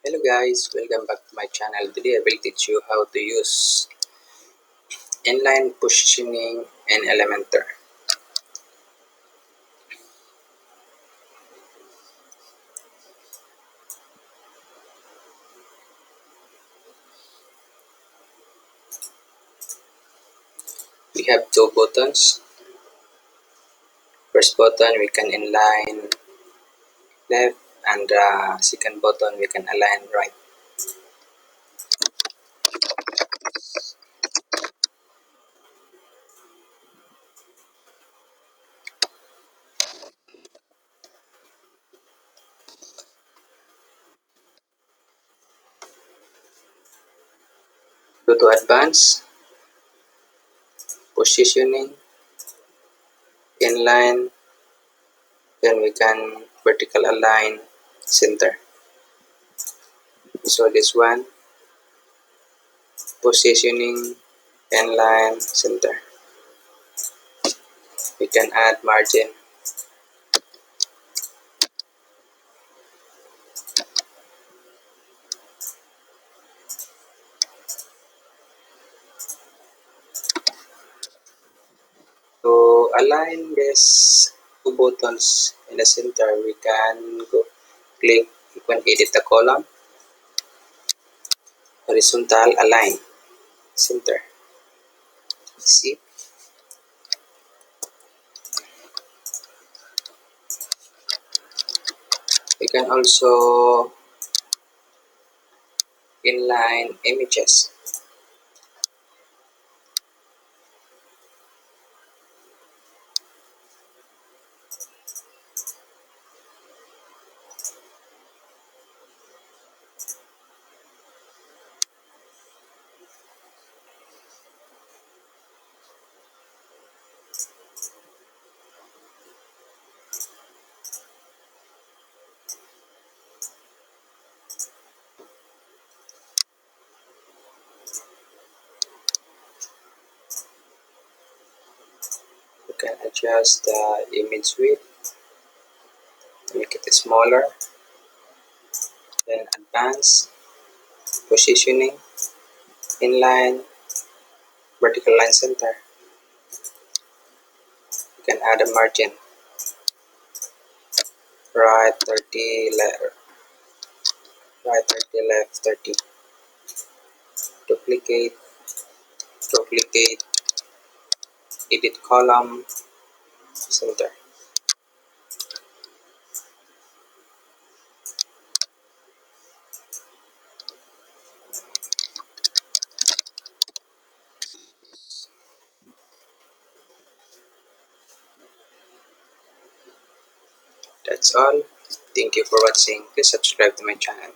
Hello guys, welcome back to my channel. Today I will teach you how to use inline positioning in Elementor. We have two buttons. First button we can inline left and the second button we can align right. Go to advanced, positioning, inline, then we can vertical align center. So this one, positioning, inline, center. We can add margin. To align these two buttons in the center, we can go click, you can edit the column, horizontal align, center. See, we can also inline images. You can adjust the image width, make it smaller, then advance, positioning, inline, vertical line center. You can add a margin, right 30, right 30, left 30. Duplicate, duplicate, edit column, center. That's all. Thank you for watching. Please subscribe to my channel.